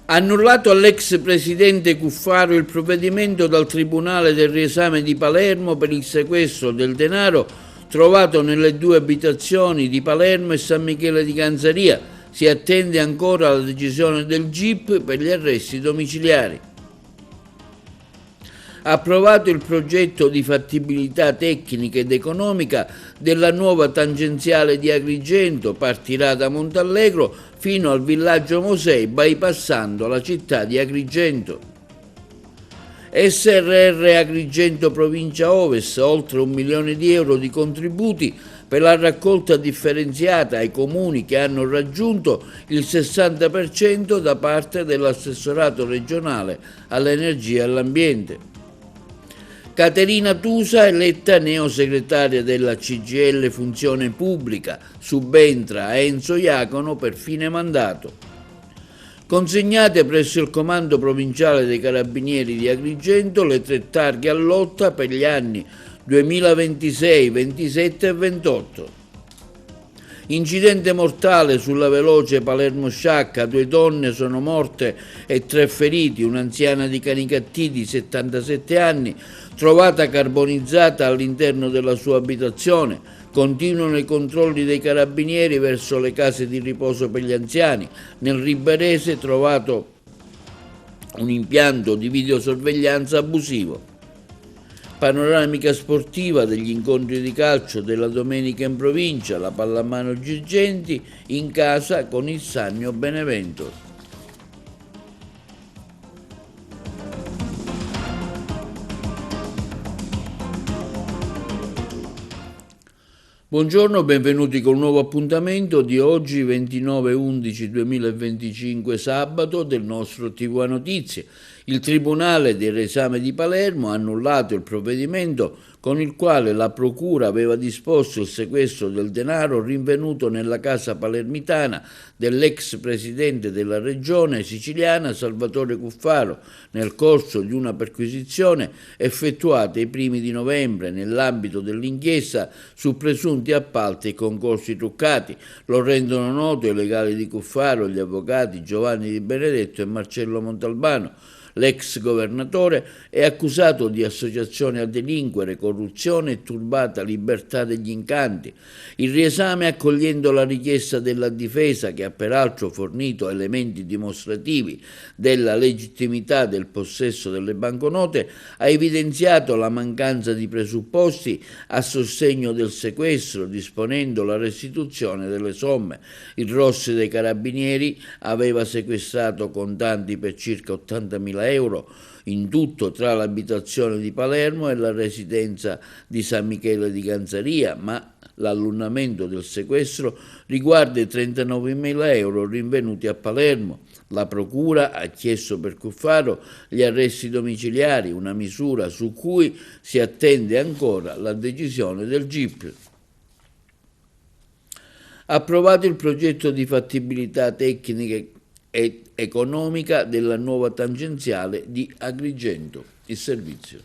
Annullato all'ex presidente Cuffaro il provvedimento dal Tribunale del riesame di Palermo per il sequestro del denaro trovato nelle due abitazioni di Palermo e San Michele di Ganzaria. Si attende ancora la decisione del GIP per gli arresti domiciliari. Approvato il progetto di fattibilità tecnica ed economica della nuova tangenziale di Agrigento, partirà da Montallegro fino al villaggio Mosè, bypassando la città di Agrigento. SRR Agrigento Provincia Ovest, oltre 1 milione di euro di contributi per la raccolta differenziata ai comuni che hanno raggiunto il 60% da parte dell'assessorato regionale all'energia e all'ambiente. Caterina Tusa, eletta neosegretaria della CGIL Funzione Pubblica, subentra a Enzo Iacono per fine mandato. Consegnate presso il Comando Provinciale dei Carabinieri di Agrigento le 3 targhe a lotta per gli anni 2026, 27 e 28. Incidente mortale sulla veloce Palermo-Sciacca, 2 donne sono morte e 3 feriti, un'anziana di Canicattì di 77 anni, trovata carbonizzata all'interno della sua abitazione. Continuano i controlli dei carabinieri verso le case di riposo per gli anziani. Nel Riberese trovato un impianto di videosorveglianza abusivo. Panoramica sportiva degli incontri di calcio della domenica in provincia, la Pallamano Girgenti in casa con il Sannio Benevento. Buongiorno, benvenuti con un nuovo appuntamento di oggi 29/11/2025 sabato del nostro TV Notizie. Il Tribunale del riesame di Palermo ha annullato il provvedimento con il quale la Procura aveva disposto il sequestro del denaro rinvenuto nella casa palermitana dell'ex presidente della regione siciliana Salvatore Cuffaro nel corso di una perquisizione effettuata ai primi di novembre nell'ambito dell'inchiesta su presunti appalti e concorsi truccati. Lo rendono noto i legali di Cuffaro, gli avvocati Giovanni Di Benedetto e Marcello Montalbano. L'ex governatore è accusato di associazione a delinquere, corruzione e turbata libertà degli incanti. Il riesame, accogliendo la richiesta della difesa, che ha peraltro fornito elementi dimostrativi della legittimità del possesso delle banconote, ha evidenziato la mancanza di presupposti a sostegno del sequestro, disponendo la restituzione delle somme. Il Rossi dei Carabinieri aveva sequestrato contanti per circa 80.000 euro in tutto tra l'abitazione di Palermo e la residenza di San Michele di Ganzaria, ma l'annullamento del sequestro riguarda i 39.000 euro rinvenuti a Palermo. La Procura ha chiesto per Cuffaro gli arresti domiciliari, una misura su cui si attende ancora la decisione del GIP. Approvato il progetto di fattibilità tecnica e economica della nuova tangenziale di Agrigento. Il servizio.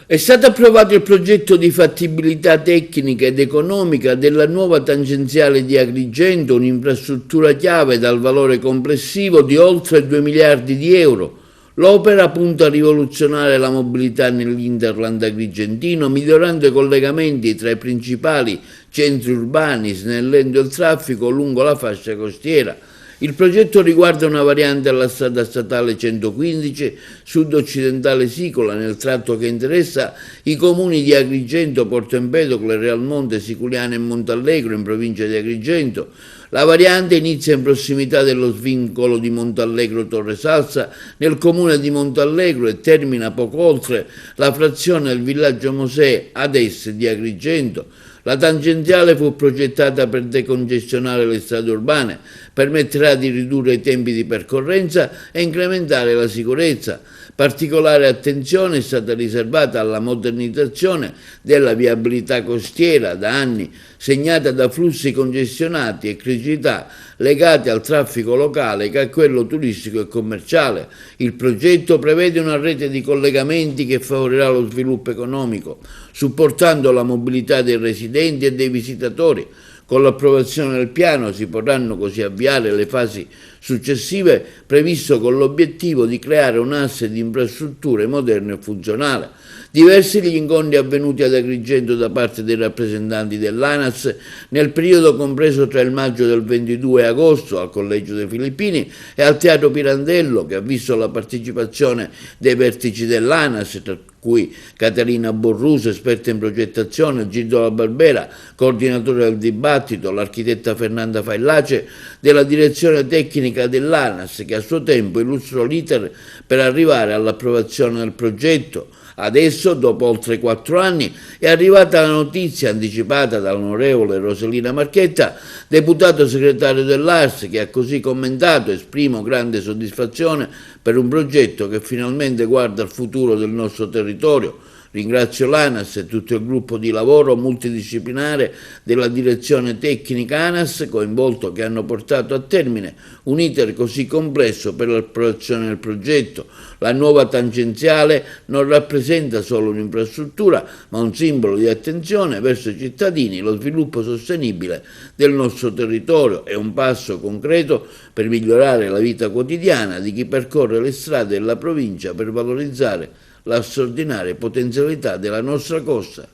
È stato approvato il progetto di fattibilità tecnica ed economica della nuova tangenziale di Agrigento, un'infrastruttura chiave dal valore complessivo di oltre 2 miliardi di euro. L'opera punta a rivoluzionare la mobilità nell'Interland agrigentino, migliorando i collegamenti tra i principali centri urbani, snellendo il traffico lungo la fascia costiera. Il progetto riguarda una variante alla strada statale 115 sud-occidentale Sicola, nel tratto che interessa i comuni di Agrigento, Porto Empedocle, Realmonte, Siculiana e Montallegro in provincia di Agrigento. La variante inizia in prossimità dello svincolo di Montallegro Torre Salsa nel comune di Montallegro e termina poco oltre la frazione del villaggio Mosè ad est di Agrigento. La tangenziale fu progettata per decongestionare le strade urbane, permetterà di ridurre i tempi di percorrenza e incrementare la sicurezza. Particolare attenzione è stata riservata alla modernizzazione della viabilità costiera, da anni segnata da flussi congestionati e criticità legate al traffico locale che a quello turistico e commerciale. Il progetto prevede una rete di collegamenti che favorirà lo sviluppo economico, supportando la mobilità dei residenti e dei visitatori. Con l'approvazione del piano si potranno così avviare le fasi successive previsto con l'obiettivo di creare un asse di infrastrutture moderno e funzionale. Diversi gli incontri avvenuti ad Agrigento da parte dei rappresentanti dell'ANAS nel periodo compreso tra il maggio del 22 agosto al Collegio dei Filippini e al Teatro Pirandello, che ha visto la partecipazione dei vertici dell'ANAS, tra cui Caterina Borruso, esperta in progettazione, Gildo Barbera, coordinatore del dibattito, l'architetta Fernanda Faillace della direzione tecnica dell'ANAS, che a suo tempo illustrò l'iter per arrivare all'approvazione del progetto. Adesso, dopo oltre 4 anni, è arrivata la notizia anticipata dall'onorevole Roselina Marchetta, deputato segretario dell'ARS, che ha così commentato: esprimo grande soddisfazione per un progetto che finalmente guarda al futuro del nostro territorio. Ringrazio l'ANAS e tutto il gruppo di lavoro multidisciplinare della direzione tecnica ANAS coinvolto, che hanno portato a termine un iter così complesso per l'approvazione del progetto. La nuova tangenziale non rappresenta solo un'infrastruttura, ma un simbolo di attenzione verso i cittadini, lo sviluppo sostenibile del nostro territorio. È un passo concreto per migliorare la vita quotidiana di chi percorre le strade della provincia per valorizzare la straordinaria potenzialità della nostra costa.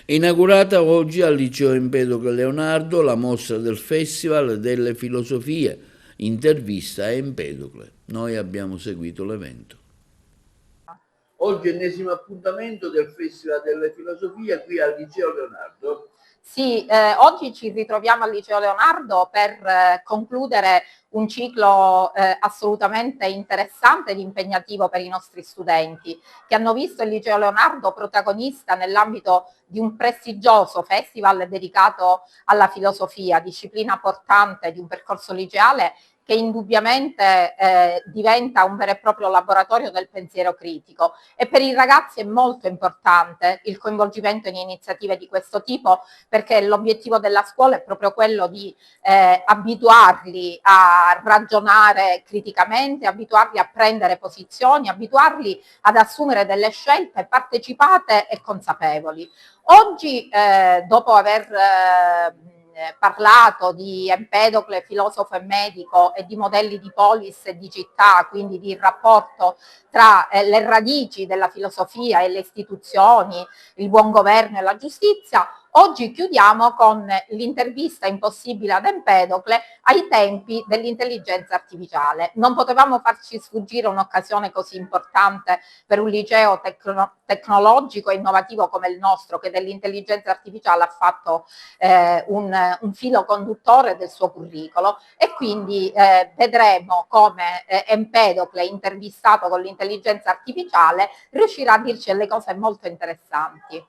Inaugurata oggi al Liceo Empedocle Leonardo la mostra del Festival delle Filosofie, intervista a Empedocle. Noi abbiamo seguito l'evento. Oggi ennesimo appuntamento del Festival delle Filosofie qui al Liceo Leonardo. Sì, oggi ci ritroviamo al Liceo Leonardo per concludere un ciclo assolutamente interessante ed impegnativo per i nostri studenti, che hanno visto il Liceo Leonardo protagonista nell'ambito di un prestigioso festival dedicato alla filosofia, disciplina portante di un percorso liceale che indubbiamente diventa un vero e proprio laboratorio del pensiero critico, e per i ragazzi è molto importante il coinvolgimento in iniziative di questo tipo, perché l'obiettivo della scuola è proprio quello di abituarli a ragionare criticamente, abituarli a prendere posizioni, abituarli ad assumere delle scelte partecipate e consapevoli. Oggi, dopo aver parlato di Empedocle, filosofo e medico, e di modelli di polis e di città, quindi di rapporto tra le radici della filosofia e le istituzioni, il buon governo e la giustizia, oggi chiudiamo con l'intervista impossibile ad Empedocle ai tempi dell'intelligenza artificiale. Non potevamo farci sfuggire un'occasione così importante per un liceo tecnologico e innovativo come il nostro, che dell'intelligenza artificiale ha fatto un filo conduttore del suo curricolo, e quindi vedremo come Empedocle, intervistato con l'intelligenza artificiale, riuscirà a dirci delle cose molto interessanti.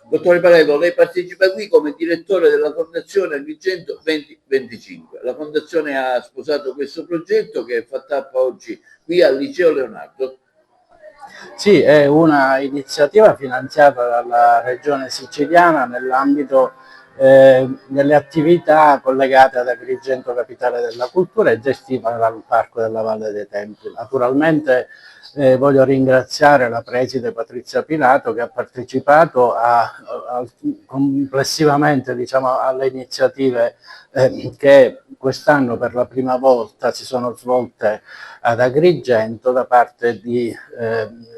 Dottore Pareto, lei partecipa qui come direttore della Fondazione Agrigento 2025. La Fondazione ha sposato questo progetto che fa tappa oggi qui al Liceo Leonardo. Sì, è una iniziativa finanziata dalla Regione Siciliana nell'ambito delle attività collegate ad Agrigento Capitale della Cultura e gestita dal Parco della Valle dei Templi. Naturalmente voglio ringraziare la preside Patrizia Pilato, che ha partecipato complessivamente, diciamo, alle iniziative che quest'anno per la prima volta si sono svolte ad Agrigento da parte di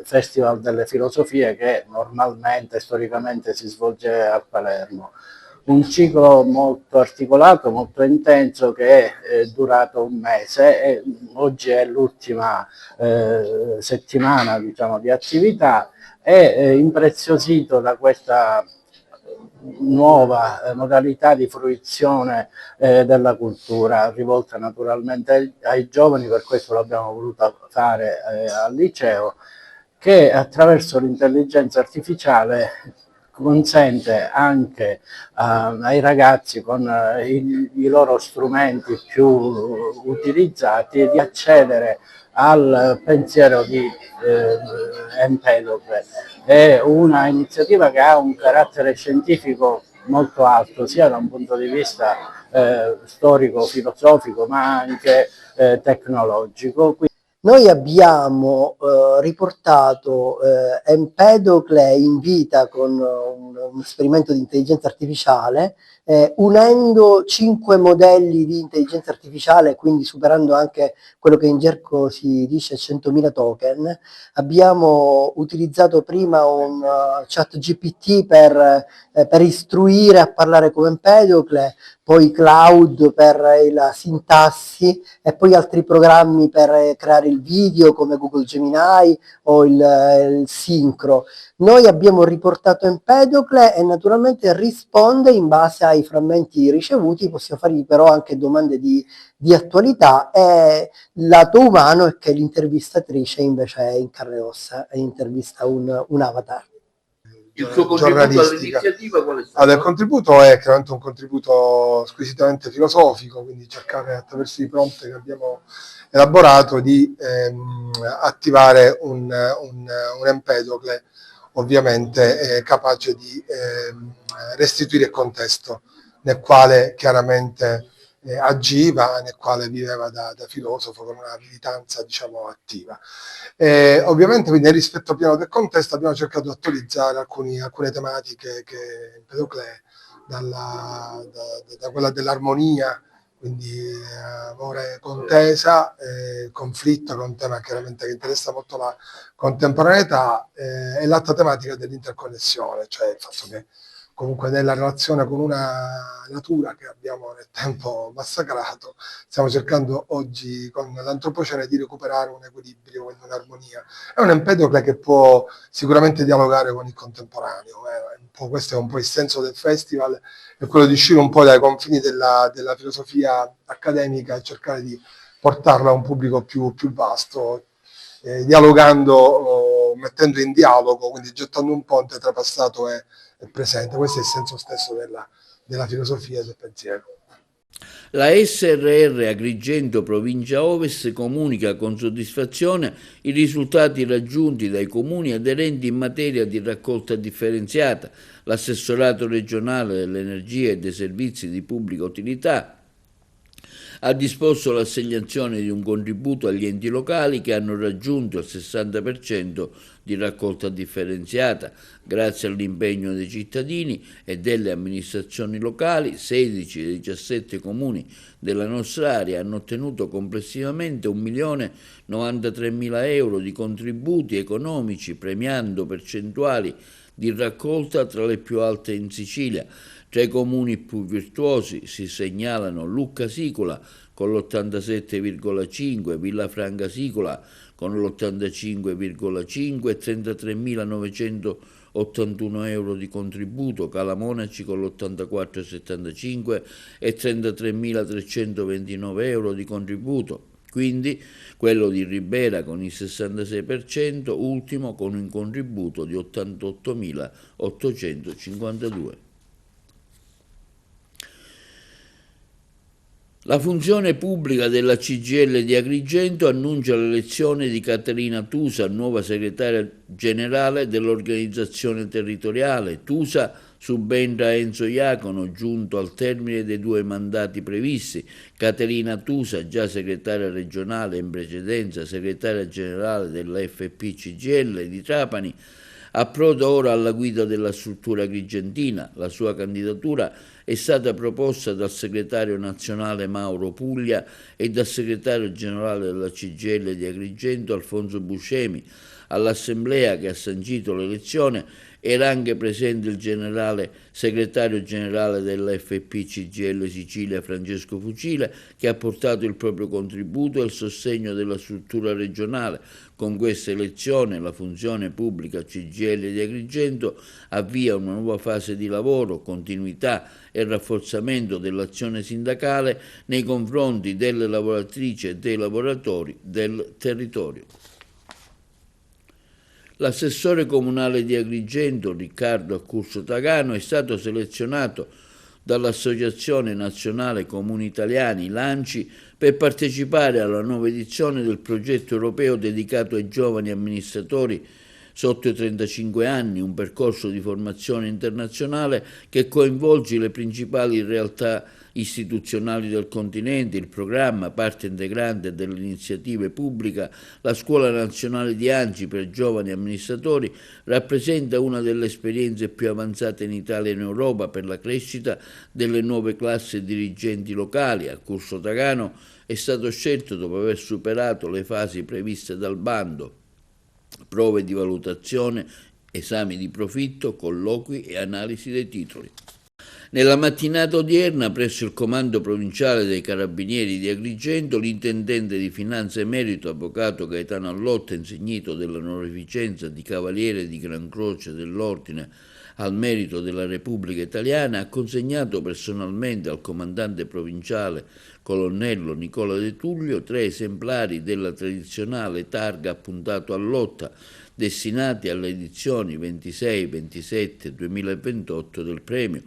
Festival delle Filosofie, che normalmente storicamente si svolge a Palermo. Un ciclo molto articolato, molto intenso, che è durato un mese, e oggi è l'ultima settimana, diciamo, di attività, e impreziosito da questa nuova modalità di fruizione della cultura, rivolta naturalmente ai giovani. Per questo l'abbiamo voluta fare al liceo, che attraverso l'intelligenza artificiale consente anche ai ragazzi, con i loro strumenti più utilizzati, di accedere al pensiero di Empedocle. È una iniziativa che ha un carattere scientifico molto alto, sia da un punto di vista storico, filosofico, ma anche tecnologico. Noi abbiamo riportato Empedocle in vita con un esperimento di intelligenza artificiale, unendo 5 modelli di intelligenza artificiale, quindi superando anche quello che in gergo si dice 100.000 token. Abbiamo utilizzato prima un chat GPT per istruire a parlare come Empedocle, poi Cloud per la sintassi e poi altri programmi per creare il video come Google Gemini o il Synchro. Noi abbiamo riportato Empedocle e naturalmente risponde in base ai frammenti ricevuti, possiamo fargli però anche domande di attualità, e il lato umano è che l'intervistatrice invece è in carne e ossa e intervista un avatar. Il suo contributo all'iniziativa qual è stato? Allora, il contributo è chiaramente un contributo squisitamente filosofico, quindi cercare attraverso i prompt che abbiamo elaborato di attivare un Empedocle ovviamente capace di restituire il contesto nel quale chiaramente agiva, nel quale viveva da filosofo con una militanza, diciamo, attiva. Ovviamente quindi nel rispetto pieno del contesto abbiamo cercato di attualizzare alcune tematiche che Empedocle, da quella dell'armonia, quindi amore, contesa, conflitto, che è un tema chiaramente che interessa molto la contemporaneità, e l'altra tematica dell'interconnessione, cioè il fatto che comunque nella relazione con una natura che abbiamo nel tempo massacrato, stiamo cercando oggi con l'antropocene di recuperare un equilibrio, un'armonia. È un Empedocle che può sicuramente dialogare con il contemporaneo, questo è un po' il senso del festival, è quello di uscire un po' dai confini della filosofia accademica e cercare di portarla a un pubblico più vasto, dialogando, mettendo in dialogo, quindi gettando un ponte tra passato e presente. Questo è il senso stesso della filosofia e del pensiero. La SRR Agrigento Provincia Ovest comunica con soddisfazione i risultati raggiunti dai comuni aderenti in materia di raccolta differenziata. L'assessorato regionale dell'energia e dei servizi di pubblica utilità ha disposto l'assegnazione di un contributo agli enti locali che hanno raggiunto il 60% di raccolta differenziata. Grazie all'impegno dei cittadini e delle amministrazioni locali, 16 dei 17 comuni della nostra area hanno ottenuto complessivamente 1.093.000 euro di contributi economici, premiando percentuali di raccolta tra le più alte in Sicilia. Tra i comuni più virtuosi si segnalano Lucca Sicola con l'87,5, Villafranca Sicola con l'85,5 e 33.981 euro di contributo, Calamonaci con l'84,75 e 33.329 euro di contributo. Quindi quello di Ribera con il 66%, ultimo con un contributo di 88.852. La funzione pubblica della CGIL di Agrigento annuncia l'elezione di Caterina Tusa, nuova segretaria generale dell'organizzazione territoriale. Tusa subentra a Enzo Iacono, giunto al termine dei 2 mandati previsti. Caterina Tusa, già segretaria regionale in precedenza, segretaria generale della FP CGIL di Trapani, approda ora alla guida della struttura agrigentina. La sua candidatura è stata proposta dal segretario nazionale Mauro Puglia e dal segretario generale della CGIL di Agrigento Alfonso Buscemi. All'assemblea che ha sancito l'elezione era anche presente il segretario generale dell'FP CGIL Sicilia Francesco Fucile, che ha portato il proprio contributo e il sostegno della struttura regionale. Con questa elezione la funzione pubblica CGIL di Agrigento avvia una nuova fase di lavoro, continuità e rafforzamento dell'azione sindacale nei confronti delle lavoratrici e dei lavoratori del territorio. L'assessore comunale di Agrigento, Riccardo Accurso Tagano, è stato selezionato dall'Associazione Nazionale Comuni Italiani, l'ANCI, per partecipare alla nuova edizione del progetto europeo dedicato ai giovani amministratori sotto i 35 anni, un percorso di formazione internazionale che coinvolge le principali realtà istituzionali del continente. Il programma, parte integrante dell'iniziativa pubblica, la Scuola Nazionale di ANCI per giovani amministratori, rappresenta una delle esperienze più avanzate in Italia e in Europa per la crescita delle nuove classi dirigenti locali. A Corso Tagano è stato scelto dopo aver superato le fasi previste dal bando: prove di valutazione, esami di profitto, colloqui e analisi dei titoli. Nella mattinata odierna, presso il Comando Provinciale dei Carabinieri di Agrigento, l'intendente di Finanza e Merito, avvocato Gaetano Allotta, insignito dell'onorificenza di Cavaliere di Gran Croce dell'Ordine al Merito della Repubblica Italiana, ha consegnato personalmente al comandante provinciale colonnello Nicola De Tullio 3 esemplari della tradizionale targa appuntato Allotta, destinati alle edizioni 26, 27 e 2028 del premio.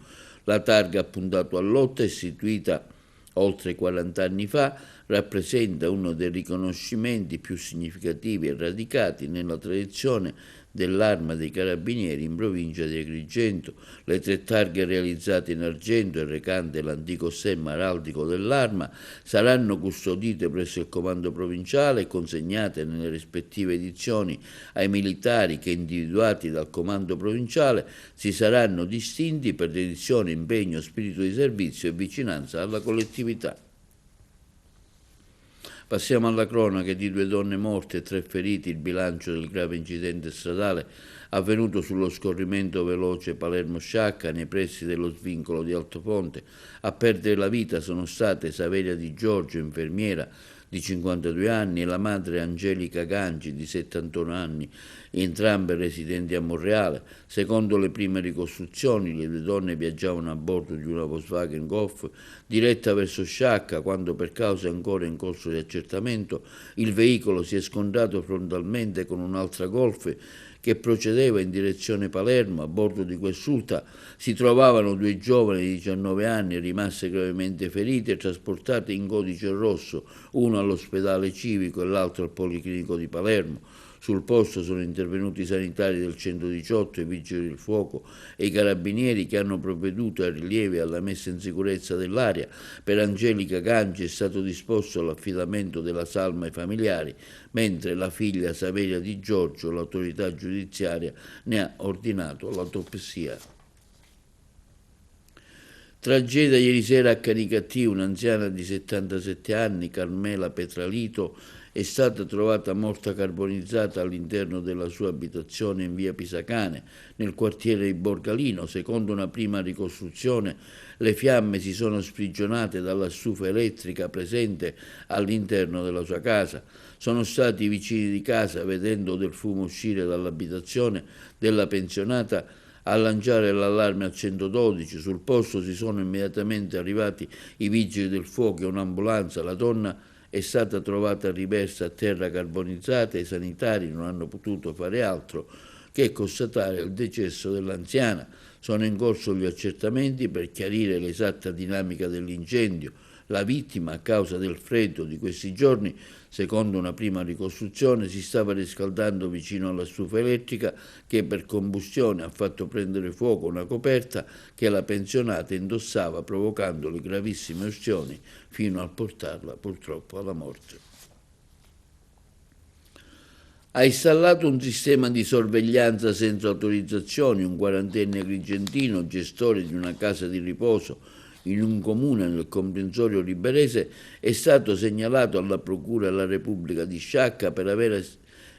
La targa appuntato Allotta, istituita oltre 40 anni fa, rappresenta uno dei riconoscimenti più significativi e radicati nella tradizione dell'Arma dei Carabinieri in provincia di Agrigento. Le 3 targhe realizzate in argento e recanti l'antico stemma araldico dell'Arma saranno custodite presso il Comando Provinciale e consegnate nelle rispettive edizioni ai militari che, individuati dal Comando Provinciale, si saranno distinti per dedizione, impegno, spirito di servizio e vicinanza alla collettività. Passiamo alla cronaca di 2 donne morte e 3 feriti, il bilancio del grave incidente stradale avvenuto sullo scorrimento veloce Palermo-Sciacca nei pressi dello svincolo di Altofonte. A perdere la vita sono state Saveria Di Giorgio, infermiera di 52 anni, e la madre Angelica Gangi di 71 anni, entrambe residenti a Monreale. Secondo le prime ricostruzioni, le 2 donne viaggiavano a bordo di una Volkswagen Golf diretta verso Sciacca quando, per cause ancora in corso di accertamento, il veicolo si è scontrato frontalmente con un'altra Golf che procedeva in direzione Palermo. A bordo di quest'ultima si trovavano 2 giovani di 19 anni rimaste gravemente ferite e trasportate in codice rosso, uno all'ospedale civico e l'altro al Policlinico di Palermo. Sul posto sono intervenuti i sanitari del 118, i vigili del fuoco e i carabinieri, che hanno provveduto ai rilievi e alla messa in sicurezza dell'area. Per Angelica Gangi è stato disposto l'affidamento della salma ai familiari, mentre la figlia Saveria Di Giorgio, l'autorità giudiziaria, ne ha ordinato l'autopsia. Tragedia ieri sera a Canicattì: un'anziana di 77 anni, Carmela Petralito, è stata trovata morta carbonizzata all'interno della sua abitazione in via Pisacane, nel quartiere di Borgalino. Secondo una prima ricostruzione, le fiamme si sono sprigionate dalla stufa elettrica presente all'interno della sua casa. Sono stati i vicini di casa, vedendo del fumo uscire dall'abitazione della pensionata, a lanciare l'allarme al 112. Sul posto si sono immediatamente arrivati i vigili del fuoco e un'ambulanza. La donna è stata trovata riversa a terra carbonizzata e i sanitari non hanno potuto fare altro che constatare il decesso dell'anziana. Sono in corso gli accertamenti per chiarire l'esatta dinamica dell'incendio. La vittima, a causa del freddo di questi giorni, secondo una prima ricostruzione, si stava riscaldando vicino alla stufa elettrica che per combustione ha fatto prendere fuoco una coperta che la pensionata indossava, provocandole gravissime ustioni fino a portarla purtroppo alla morte. Ha installato un sistema di sorveglianza senza autorizzazioni un 40enne agrigentino, gestore di una casa di riposo in un comune nel comprensorio liberese. È stato segnalato alla Procura della Repubblica di Sciacca per aver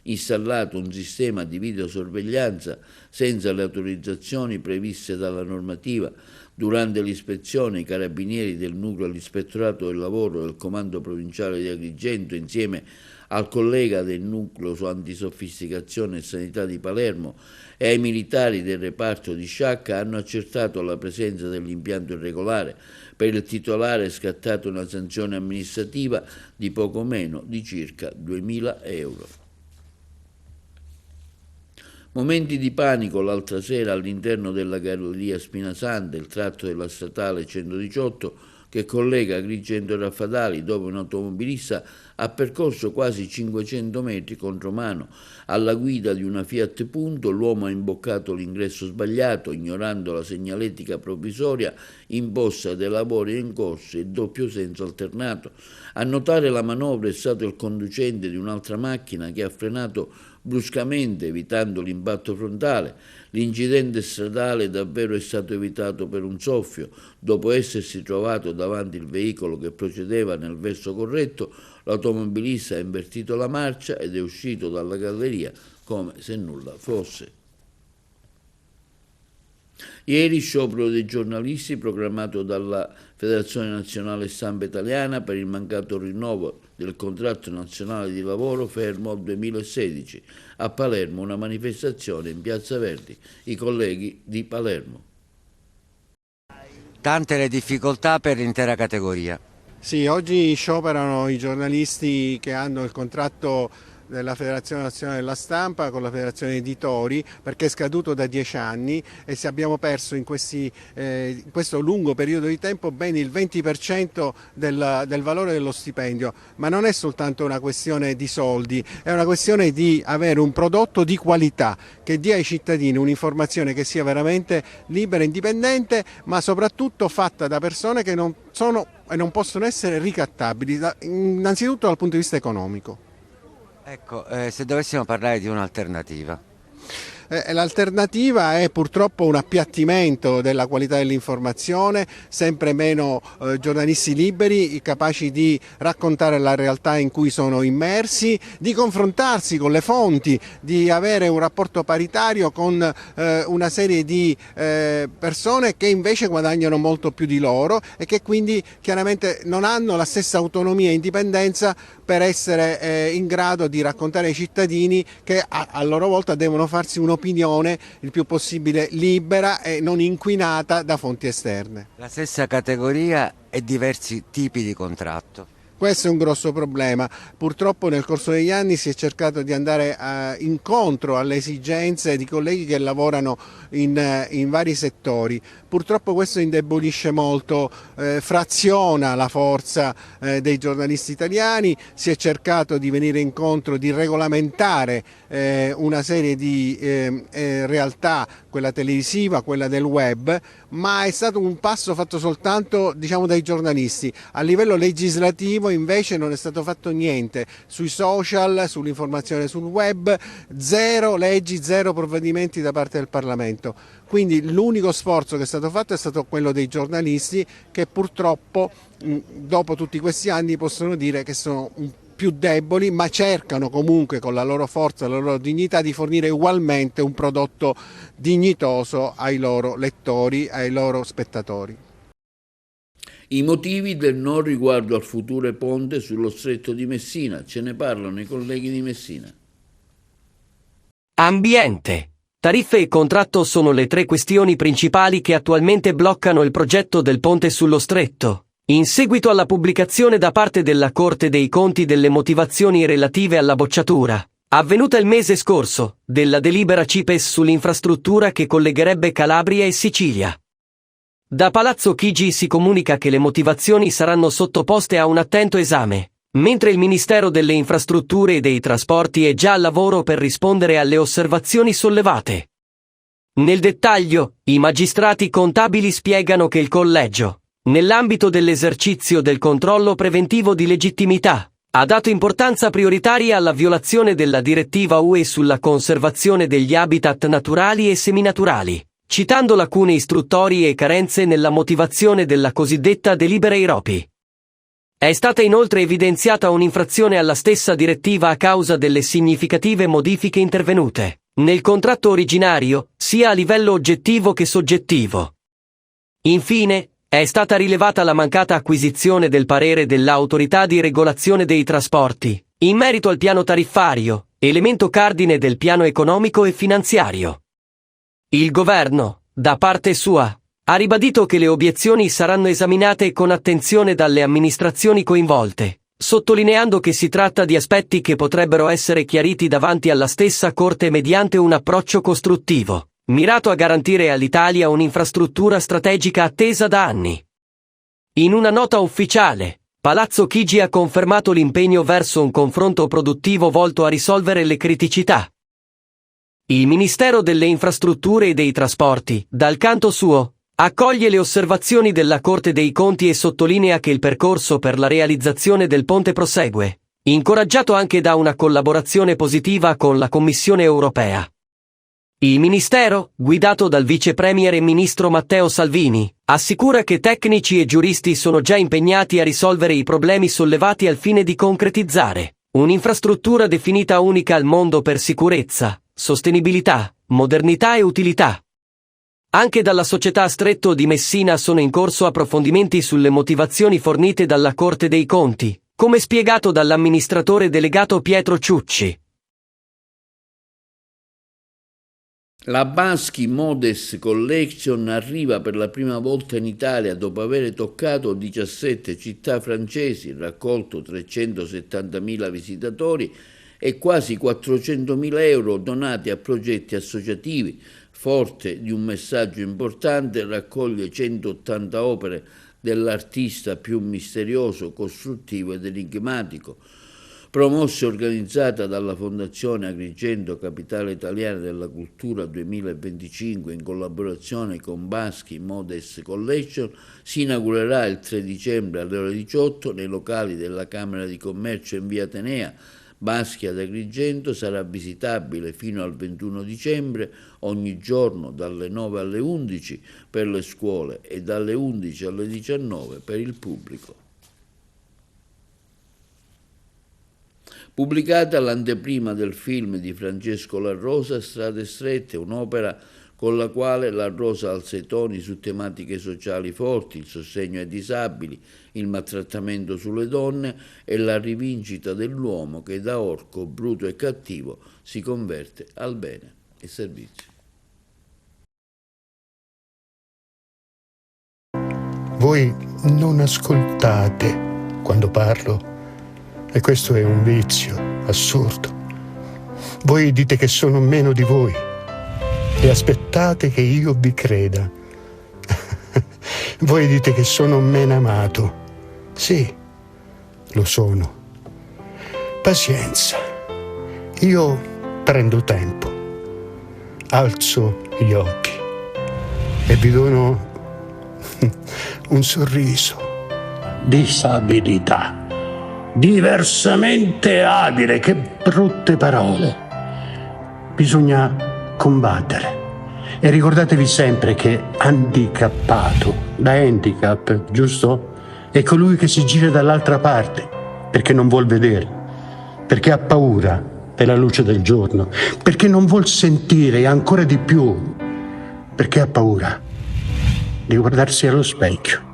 installato un sistema di videosorveglianza senza le autorizzazioni previste dalla normativa. Durante l'ispezione, i carabinieri del nucleo all'ispettorato del lavoro del Comando Provinciale di Agrigento, insieme al collega del nucleo su antisofisticazione e sanità di Palermo e ai militari del reparto di Sciacca, hanno accertato la presenza dell'impianto irregolare. Per il titolare è scattata una sanzione amministrativa di poco meno di circa 2.000 euro. Momenti di panico l'altra sera all'interno della galleria Spinasanta, il tratto della statale 118 che collega Agrigento e Raffadali, dove un automobilista ha percorso quasi 500 metri contromano alla guida di una Fiat Punto. L'uomo ha imboccato l'ingresso sbagliato, ignorando la segnaletica provvisoria imposta dai lavori in corso e il doppio senso alternato. A notare la manovra è stato il conducente di un'altra macchina che ha frenato bruscamente, evitando l'impatto frontale. L'incidente stradale davvero è stato evitato per un soffio. Dopo essersi trovato davanti il veicolo che procedeva nel verso corretto, l'automobilista ha invertito la marcia ed è uscito dalla galleria come se nulla fosse. Ieri sciopero dei giornalisti programmato dalla Federazione Nazionale Stampa Italiana per il mancato rinnovo del contratto nazionale di lavoro fermo al 2016. A Palermo una manifestazione in Piazza Verdi. I colleghi di Palermo. Tante le difficoltà per l'intera categoria. Sì, oggi scioperano i giornalisti che hanno il contratto della Federazione Nazionale della Stampa con la Federazione Editori, perché è scaduto da 10 anni e se abbiamo perso in questo lungo periodo di tempo ben il 20% del valore dello stipendio. Ma non è soltanto una questione di soldi, è una questione di avere un prodotto di qualità che dia ai cittadini un'informazione che sia veramente libera e indipendente, ma soprattutto fatta da persone che non sono e non possono essere ricattabili, innanzitutto dal punto di vista economico. Ecco, se dovessimo parlare di un'alternativa. L'alternativa è purtroppo un appiattimento della qualità dell'informazione, sempre meno giornalisti liberi, capaci di raccontare la realtà in cui sono immersi, di confrontarsi con le fonti, di avere un rapporto paritario con una serie di persone che invece guadagnano molto più di loro e che quindi chiaramente non hanno la stessa autonomia e indipendenza per essere in grado di raccontare ai cittadini che a loro volta devono farsi un'opinione il più possibile libera e non inquinata da fonti esterne. La stessa categoria e diversi tipi di contratto. Questo è un grosso problema. Purtroppo nel corso degli anni si è cercato di andare incontro alle esigenze di colleghi che lavorano in vari settori. Purtroppo questo indebolisce molto, fraziona la forza dei giornalisti italiani. Si è cercato di venire incontro, di regolamentare una serie di realtà, quella televisiva, quella del web, ma è stato un passo fatto soltanto, diciamo, dai giornalisti. A livello legislativo invece non è stato fatto niente sui social, sull'informazione sul web, zero leggi, zero provvedimenti da parte del Parlamento. Quindi l'unico sforzo che è stato fatto è stato quello dei giornalisti che purtroppo dopo tutti questi anni possono dire che sono più deboli, ma cercano comunque con la loro forza, la loro dignità di fornire ugualmente un prodotto dignitoso ai loro lettori, ai loro spettatori. I motivi del no riguardo al futuro ponte sullo Stretto di Messina. Ce ne parlano i colleghi di Messina. Ambiente. Tariffe e contratto sono le tre questioni principali che attualmente bloccano il progetto del ponte sullo Stretto. In seguito alla pubblicazione da parte della Corte dei Conti delle motivazioni relative alla bocciatura, avvenuta il mese scorso, della delibera CIPES sull'infrastruttura che collegherebbe Calabria e Sicilia. Da Palazzo Chigi si comunica che le motivazioni saranno sottoposte a un attento esame, mentre il Ministero delle Infrastrutture e dei Trasporti è già al lavoro per rispondere alle osservazioni sollevate. Nel dettaglio, i magistrati contabili spiegano che il collegio, nell'ambito dell'esercizio del controllo preventivo di legittimità, ha dato importanza prioritaria alla violazione della direttiva UE sulla conservazione degli habitat naturali e seminaturali, citando lacune istruttorie e carenze nella motivazione della cosiddetta delibera Iropi. È stata inoltre evidenziata un'infrazione alla stessa direttiva a causa delle significative modifiche intervenute nel contratto originario, sia a livello oggettivo che soggettivo. Infine, è stata rilevata la mancata acquisizione del parere dell'Autorità di regolazione dei trasporti, in merito al piano tariffario, elemento cardine del piano economico e finanziario. Il governo, da parte sua, ha ribadito che le obiezioni saranno esaminate con attenzione dalle amministrazioni coinvolte, sottolineando che si tratta di aspetti che potrebbero essere chiariti davanti alla stessa Corte mediante un approccio costruttivo, mirato a garantire all'Italia un'infrastruttura strategica attesa da anni. In una nota ufficiale, Palazzo Chigi ha confermato l'impegno verso un confronto produttivo volto a risolvere le criticità. Il Ministero delle Infrastrutture e dei Trasporti, dal canto suo, accoglie le osservazioni della Corte dei Conti e sottolinea che il percorso per la realizzazione del ponte prosegue, incoraggiato anche da una collaborazione positiva con la Commissione europea. Il Ministero, guidato dal Vice Premier e Ministro Matteo Salvini, assicura che tecnici e giuristi sono già impegnati a risolvere i problemi sollevati al fine di concretizzare un'infrastruttura definita unica al mondo per sicurezza, sostenibilità, modernità e utilità. Anche dalla società Stretto di Messina sono in corso approfondimenti sulle motivazioni fornite dalla Corte dei Conti, come spiegato dall'amministratore delegato Pietro Ciucci. La Baschi Modes Collection arriva per la prima volta in Italia dopo aver toccato 17 città francesi, raccolto 370.000 visitatori e quasi 400.000 euro donati a progetti associativi. Forte di un messaggio importante, raccoglie 180 opere dell'artista più misterioso, costruttivo ed enigmatico. Promossa e organizzata dalla Fondazione Agrigento Capitale Italiana della Cultura 2025 in collaborazione con Baschi Modes Collection, si inaugurerà il 3 dicembre alle ore 18 nei locali della Camera di Commercio in via Atenea. Baschi ad Agrigento sarà visitabile fino al 21 dicembre ogni giorno dalle 9 alle 11 per le scuole e dalle 11 alle 19 per il pubblico. Pubblicata l'anteprima del film di Francesco La Rosa, Strade strette, un'opera con la quale La Rosa alza i toni su tematiche sociali forti, il sostegno ai disabili, il maltrattamento sulle donne e la rivincita dell'uomo che da orco, bruto e cattivo si converte al bene e servizio. Voi non ascoltate quando parlo. E questo è un vizio assurdo. Voi dite che sono meno di voi e aspettate che io vi creda. Voi dite che sono meno amato. Sì, lo sono. Pazienza. Io prendo tempo, alzo gli occhi e vi dono un sorriso. Disabilità. Diversamente abile, che brutte parole. Bisogna combattere. E ricordatevi sempre che handicappato, da handicap, giusto? È colui che si gira dall'altra parte, perché non vuol vedere, perché ha paura della luce del giorno, perché non vuol sentire, e ancora di più, perché ha paura di guardarsi allo specchio.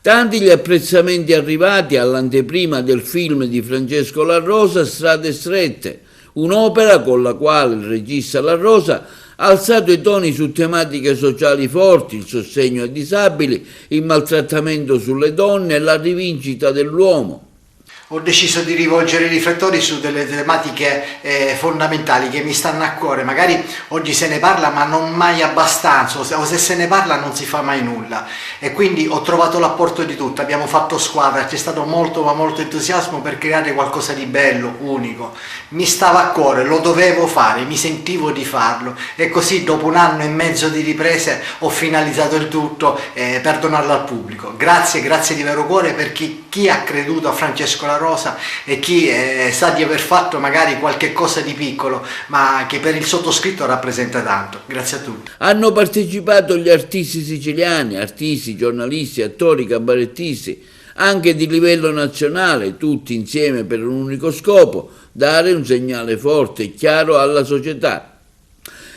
Tanti gli apprezzamenti arrivati all'anteprima del film di Francesco La Rosa, Strade strette, un'opera con la quale il regista La Rosa ha alzato i toni su tematiche sociali forti, il sostegno ai disabili, il maltrattamento sulle donne e la rivincita dell'uomo. Ho deciso di rivolgere i riflettori su delle tematiche fondamentali che mi stanno a cuore. Magari oggi se ne parla ma non mai abbastanza, o se se ne parla non si fa mai nulla, e quindi ho trovato l'apporto di tutto. Abbiamo fatto squadra, c'è stato molto ma molto entusiasmo per creare qualcosa di bello, unico. Mi stava a cuore, lo dovevo fare, mi sentivo di farlo, e così dopo 1 anno e mezzo di riprese ho finalizzato il tutto per donarlo al pubblico. Grazie di vero cuore per chi ha creduto a Francesco La Rosa e chi sa di aver fatto magari qualche cosa di piccolo, ma che per il sottoscritto rappresenta tanto. Grazie a tutti. Hanno partecipato gli artisti siciliani, artisti, giornalisti, attori, cabarettisti, anche di livello nazionale, tutti insieme per un unico scopo: dare un segnale forte e chiaro alla società.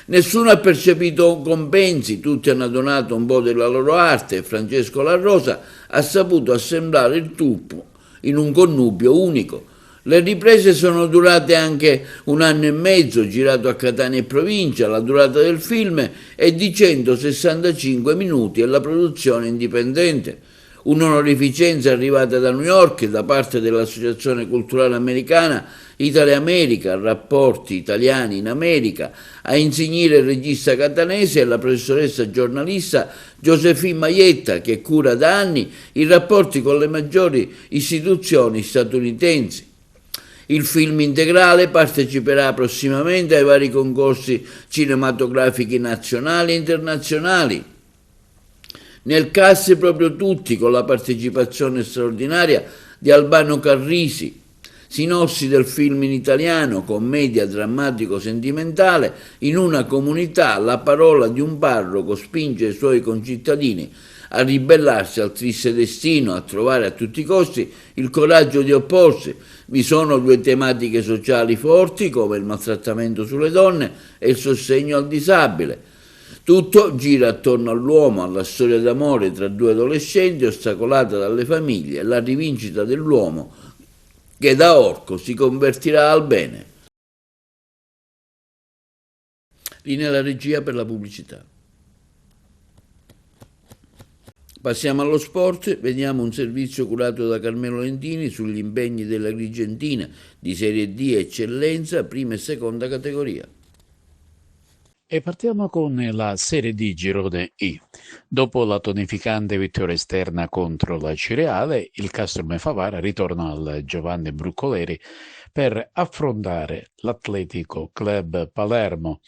Nessuno ha percepito compensi, tutti hanno donato un po' della loro arte e Francesco La Rosa ha saputo assemblare il tutto in un connubio unico. Le riprese sono durate anche 1 anno e mezzo, girato a Catania e provincia. La durata del film è di 165 minuti e la produzione indipendente. Un'onorificenza arrivata da New York da parte dell'Associazione Culturale Americana Italia America, Rapporti Italiani in America, a insignire il regista catanese e la professoressa giornalista Josephine Maietta, che cura da anni i rapporti con le maggiori istituzioni statunitensi. Il film integrale parteciperà prossimamente ai vari concorsi cinematografici nazionali e internazionali. Nel cast proprio tutti, con la partecipazione straordinaria di Albano Carrisi. Sinossi del film in italiano, commedia drammatico-sentimentale, in una comunità la parola di un parroco spinge i suoi concittadini a ribellarsi al triste destino, a trovare a tutti i costi il coraggio di opporsi. Vi sono due tematiche sociali forti, come il maltrattamento sulle donne e il sostegno al disabile. Tutto gira attorno all'uomo, alla storia d'amore tra due adolescenti ostacolata dalle famiglie e la rivincita dell'uomo che da orco si convertirà al bene. Linea alla regia per la pubblicità. Passiamo allo sport, vediamo un servizio curato da Carmelo Lentini sugli impegni dell'Agrigentina di Serie D Eccellenza, prima e seconda categoria. E partiamo con la Serie D Girone I. Dopo la tonificante vittoria esterna contro la Cireale, il Castrome Favara ritorna al Giovanni Bruccoleri per affrontare l'Atletico Club Palermo,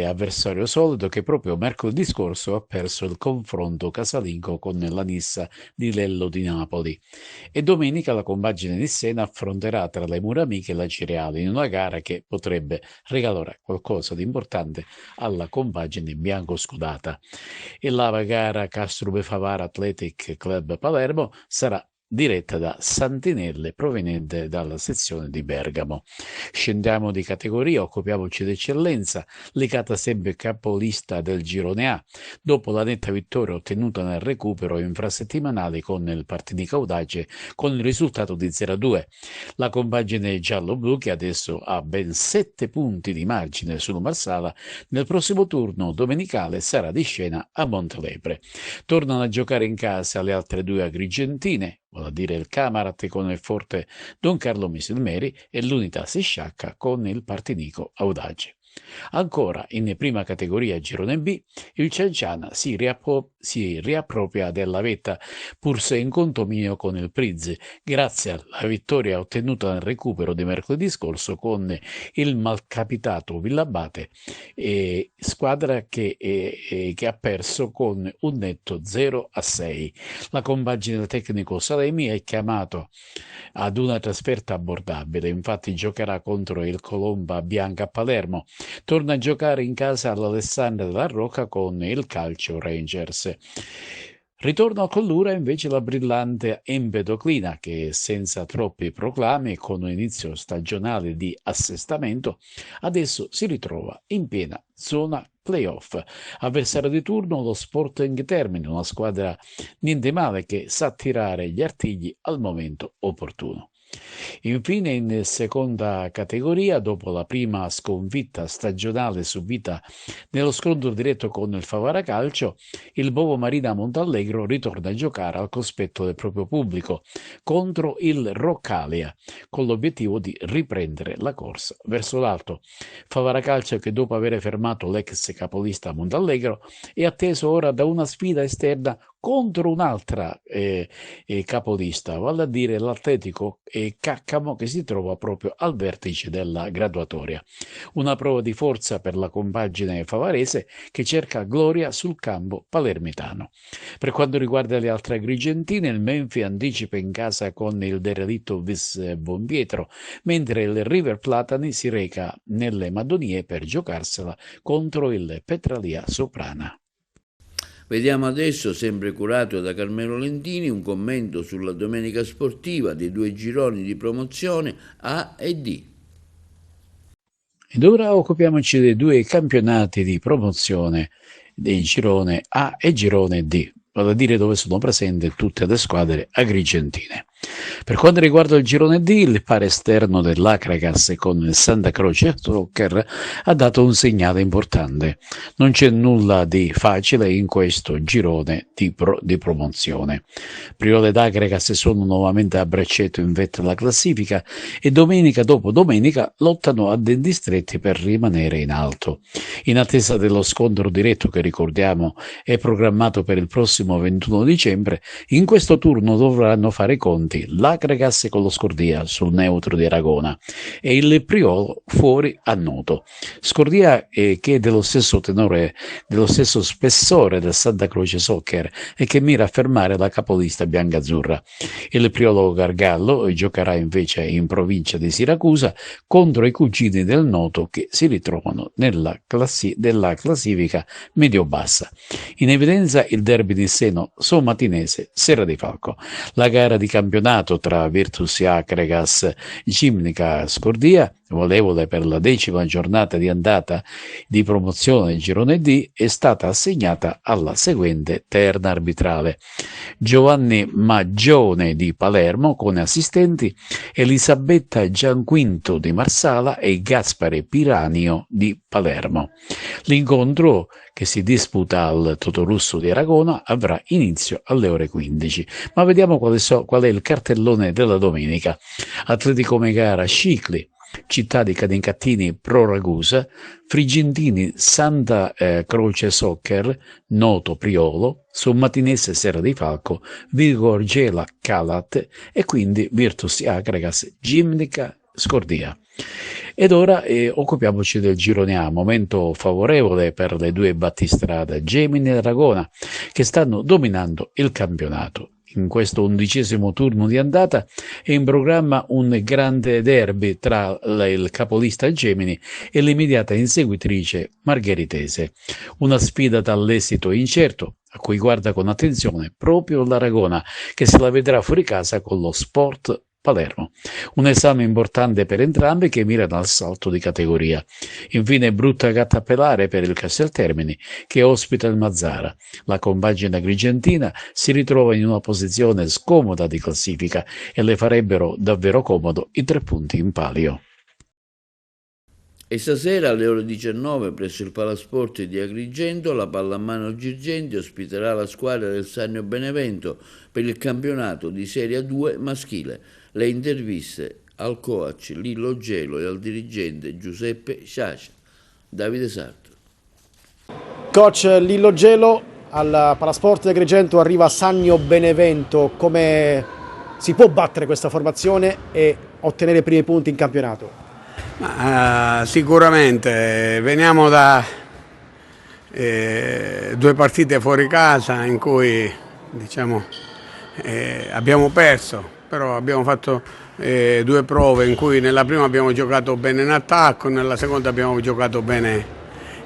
avversario solido che proprio mercoledì scorso ha perso il confronto casalingo con la Nissa di Lello di Napoli. E domenica la compagine di Siena affronterà tra le mura amiche la Cireale in una gara che potrebbe regalare qualcosa di importante alla compagine bianco-scudata. E la gara Castrome Favara Athletic Club Palermo sarà diretta da Santinelle, proveniente dalla sezione di Bergamo. Scendiamo di categoria, occupiamoci d'eccellenza, legata sempre capolista del Girone A, dopo la netta vittoria ottenuta nel recupero infrasettimanale con il Partinico Audace con il risultato di 0-2. La compagine giallo-blu, che adesso ha ben 7 punti di margine sul Marsala, nel prossimo turno domenicale sarà di scena a Montelepre. Tornano a giocare in casa le altre due agrigentine, vuol dire il Camarat con il forte Don Carlo Misilmeri e l'Unità si sciacca con il Partinico Audace. Ancora in prima categoria Girone B, il Cianciana si riappropria della vetta, pur se in condominio con il Prizzi, grazie alla vittoria ottenuta nel recupero di mercoledì scorso con il malcapitato Villabate, squadra che ha perso con un netto 0-6. La compagine del tecnico Salemi è chiamato ad una trasferta abbordabile, infatti giocherà contro il Colomba Bianca a Palermo. Torna a giocare in casa all'Alessandria della Rocca con il Calcio Rangers. Ritorna a Collura invece la brillante Empedoclina, che senza troppi proclami e con un inizio stagionale di assestamento adesso si ritrova in piena zona playoff. Avversario di turno lo Sporting Termini, una squadra niente male che sa tirare gli artigli al momento opportuno. Infine in seconda categoria, dopo la prima sconfitta stagionale subita nello scontro diretto con il Favara Calcio, il Bovo Marina Montallegro ritorna a giocare al cospetto del proprio pubblico contro il Roccalia, con l'obiettivo di riprendere la corsa verso l'alto. Favara Calcio che dopo aver fermato l'ex capolista Montallegro è atteso ora da una sfida esterna contro un'altra capolista, vale a dire l'Atletico Caccamo, che si trova proprio al vertice della graduatoria. Una prova di forza per la compagine favarese che cerca gloria sul campo palermitano. Per quanto riguarda le altre agrigentine, il Menfi anticipa in casa con il derelitto Vis Bonpietro, mentre il River Platani si reca nelle Madonie per giocarsela contro il Petralia Soprana. Vediamo adesso, sempre curato da Carmelo Lentini, un commento sulla domenica sportiva dei due gironi di promozione A e D. Ed ora occupiamoci dei due campionati di promozione dei girone A e girone D, vale a dire dove sono presenti tutte le squadre agrigentine. Per quanto riguarda il girone D, il pari esterno dell'Acregas con il Santa Croce Soccer ha dato un segnale importante. Non c'è nulla di facile in questo girone di promozione. Priolo ed Acregas sono nuovamente a braccetto in vetta alla classifica e domenica dopo domenica lottano a denti stretti per rimanere in alto. In attesa dello scontro diretto che ricordiamo è programmato per il prossimo 21 dicembre, in questo turno dovranno fare i conti l'Acregas con lo Scordia sul neutro di Aragona e il Priolo fuori a Noto. Scordia che è dello stesso tenore, dello stesso spessore del Santa Croce Soccer e che mira a fermare la capolista biancazzurra. Il Priolo Gargallo giocherà invece in provincia di Siracusa contro i cugini del Noto che si ritrovano della classifica medio-bassa. In evidenza il derby nisseno sommatinese Serra di Falco. La gara di campionato tra Virtus Acregas Gimnica Scordia, valevole per la 10ª giornata di andata di promozione del girone D, è stata assegnata alla seguente terna arbitrale: Giovanni Maggione di Palermo con assistenti, Elisabetta Gianquinto di Marsala e Gaspare Piranio di Palermo. L'incontro, che si disputa al Totorusso di Aragona, avrà inizio alle ore 15. Ma vediamo qual è il cartellone della domenica. Atletico Megara Scicli, Città di Canicattini Pro Ragusa, Frigentini Santa Croce Soccer, Noto Priolo, Sommatinese Serra di Falco, Vigor Gela Calat e quindi Virtus Acregas Gimnica Scordia. Ed ora occupiamoci del girone A, momento favorevole per le due battistrada Gemini e Aragona che stanno dominando il campionato. In questo 11° turno di andata è in programma un grande derby tra il capolista Gemini e l'immediata inseguitrice Margheritese. Una sfida dall'esito incerto a cui guarda con attenzione proprio l'Aragona, che se la vedrà fuori casa con lo Sport Palermo. Un esame importante per entrambi che mirano al salto di categoria. Infine brutta gatta a pelare per il Casteltermini che ospita il Mazzara. La compagine agrigentina si ritrova in una posizione scomoda di classifica e le farebbero davvero comodo i 3 punti in palio. E stasera alle ore 19 presso il Palasport di Agrigento la Pallamano Girgenti ospiterà la squadra del Sannio Benevento per il campionato di Serie 2 maschile. Le interviste al coach Lillo Gelo e al dirigente Giuseppe Sciascia. Davide Sarto. Coach Lillo Gelo, al Palasport di Agrigento arriva Sannio Benevento. Come si può battere questa formazione e ottenere i primi punti in campionato? Sicuramente veniamo da 2 partite fuori casa in cui abbiamo perso, però abbiamo fatto 2 prove in cui nella prima abbiamo giocato bene in attacco, nella seconda abbiamo giocato bene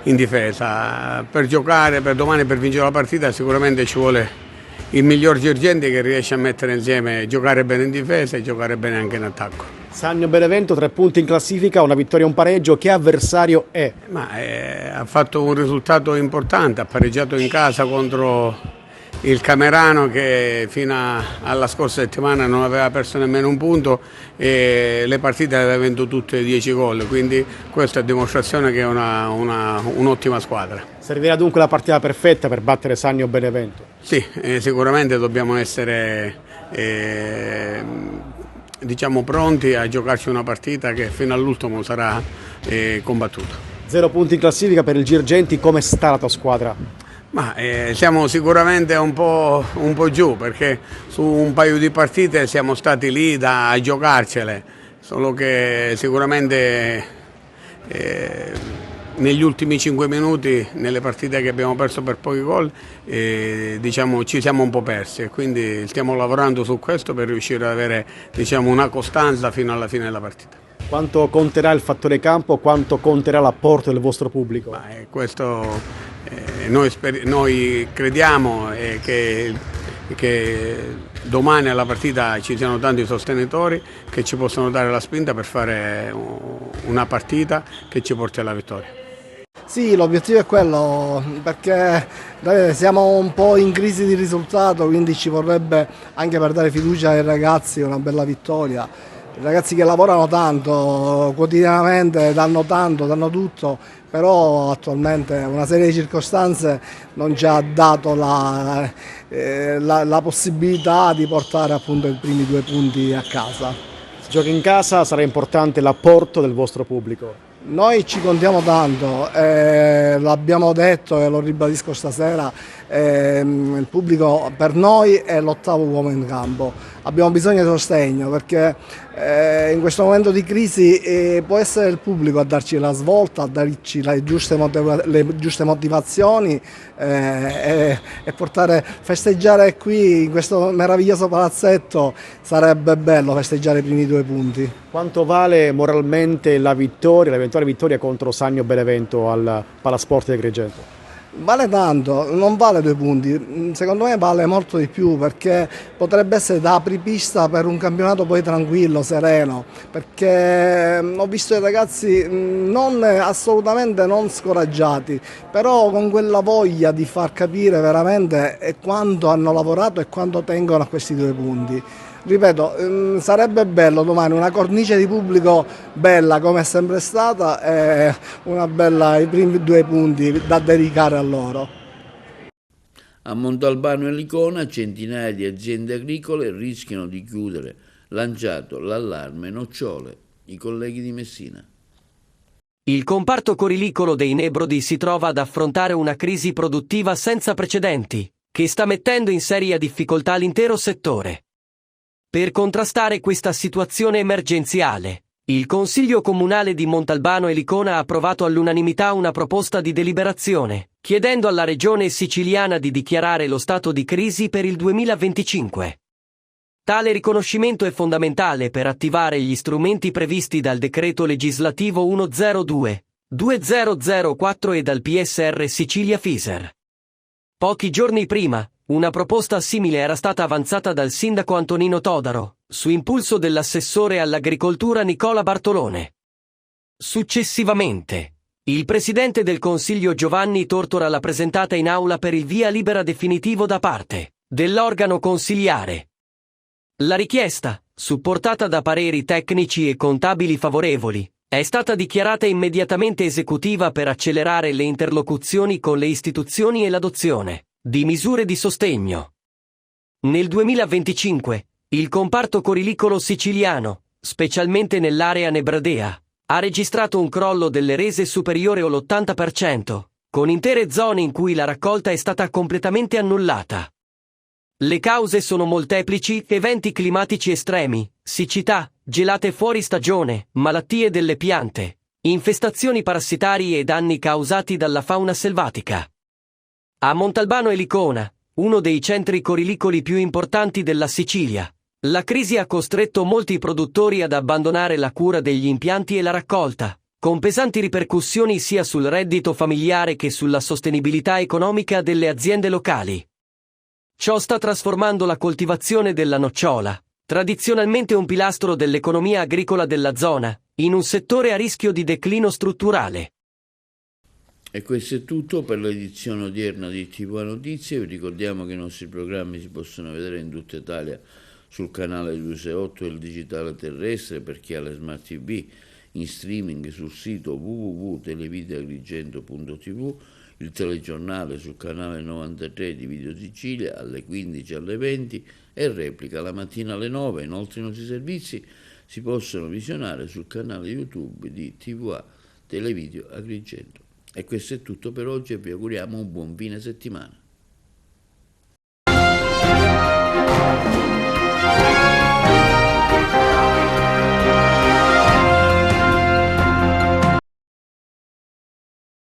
in difesa. Per giocare per domani, per vincere la partita, sicuramente ci vuole il miglior Girgenti che riesce a mettere insieme giocare bene in difesa e giocare bene anche in attacco. Sannio Benevento, 3 punti in classifica, una vittoria e un pareggio. Che avversario è? Ha fatto un risultato importante, ha pareggiato in casa contro il Camerano che fino alla scorsa settimana non aveva perso nemmeno un punto e le partite le aveva vinto tutte 10 gol, quindi questa è dimostrazione che è un'ottima squadra. Servirà dunque la partita perfetta per battere Sannio Benevento? Sì, sicuramente dobbiamo essere pronti a giocarci una partita che fino all'ultimo sarà combattuta. 0 punti in classifica per il Girgenti, come sta la tua squadra? Siamo sicuramente un po' giù perché su un paio di partite siamo stati lì a giocarcele, solo che sicuramente negli ultimi 5 minuti, nelle partite che abbiamo perso per pochi gol, ci siamo un po' persi e quindi stiamo lavorando su questo per riuscire ad avere una costanza fino alla fine della partita. Quanto conterà il fattore campo, quanto conterà l'apporto del vostro pubblico? Questo noi crediamo che domani alla partita ci siano tanti sostenitori che ci possono dare la spinta per fare una partita che ci porti alla vittoria. Sì, l'obiettivo è quello, perché siamo un po' in crisi di risultato, quindi ci vorrebbe, anche per dare fiducia ai ragazzi, una bella vittoria. I ragazzi che lavorano tanto, quotidianamente, danno tanto, danno tutto, però attualmente una serie di circostanze non ci ha dato la possibilità di portare appunto i primi 2 punti a casa. Se giochi in casa sarà importante l'apporto del vostro pubblico. Noi ci contiamo tanto, l'abbiamo detto e lo ribadisco stasera, il pubblico per noi è l'8º uomo in campo. Abbiamo bisogno di sostegno perché in questo momento di crisi può essere il pubblico a darci la svolta, a darci le giuste motivazioni e festeggiare qui in questo meraviglioso palazzetto. Sarebbe bello festeggiare i primi 2 punti. Quanto vale moralmente la vittoria, l'eventuale vittoria contro Sannio Benevento al Palasport di Agrigento? Vale tanto, non vale 2 punti, secondo me vale molto di più perché potrebbe essere da apripista per un campionato poi tranquillo, sereno, perché ho visto i ragazzi assolutamente non scoraggiati, però con quella voglia di far capire quanto hanno lavorato e quanto tengono a questi 2 punti. Ripeto, sarebbe bello domani una cornice di pubblico bella come è sempre stata e i primi 2 punti da dedicare a loro. A Montalbano e Licona centinaia di aziende agricole rischiano di chiudere. Lanciato l'allarme nocciole. I colleghi di Messina. Il comparto corilicolo dei Nebrodi si trova ad affrontare una crisi produttiva senza precedenti, che sta mettendo in seria difficoltà l'intero settore. Per contrastare questa situazione emergenziale, il Consiglio Comunale di Montalbano e Licona ha approvato all'unanimità una proposta di deliberazione, chiedendo alla Regione siciliana di dichiarare lo stato di crisi per il 2025. Tale riconoscimento è fondamentale per attivare gli strumenti previsti dal Decreto Legislativo 102/2004 e dal PSR Sicilia Fiser. Pochi giorni prima, una proposta simile era stata avanzata dal sindaco Antonino Todaro, su impulso dell'assessore all'agricoltura Nicola Bartolone. Successivamente, il presidente del Consiglio Giovanni Tortora l'ha presentata in aula per il via libera definitivo da parte dell'organo consiliare. La richiesta, supportata da pareri tecnici e contabili favorevoli, è stata dichiarata immediatamente esecutiva per accelerare le interlocuzioni con le istituzioni e l'adozione di misure di sostegno. Nel 2025, il comparto corilicolo siciliano, specialmente nell'area nebradea, ha registrato un crollo delle rese superiore all'80%, con intere zone in cui la raccolta è stata completamente annullata. Le cause sono molteplici: eventi climatici estremi, siccità, gelate fuori stagione, malattie delle piante, infestazioni parassitarie e danni causati dalla fauna selvatica. A Montalbano e Licona, uno dei centri corilicoli più importanti della Sicilia, la crisi ha costretto molti produttori ad abbandonare la cura degli impianti e la raccolta, con pesanti ripercussioni sia sul reddito familiare che sulla sostenibilità economica delle aziende locali. Ciò sta trasformando la coltivazione della nocciola, tradizionalmente un pilastro dell'economia agricola della zona, in un settore a rischio di declino strutturale. E questo è tutto per l'edizione odierna di TV Notizie. Vi ricordiamo che i nostri programmi si possono vedere in tutta Italia sul canale 268 e il digitale terrestre per chi ha le smart TV, in streaming sul sito www.televideoagrigento.tv, il telegiornale sul canale 93 di Video Sicilia alle 15 e alle 20 e replica la mattina alle 9. Inoltre i nostri servizi si possono visionare sul canale YouTube di TVA Televideo Agrigento. E questo è tutto per oggi e vi auguriamo un buon fine settimana.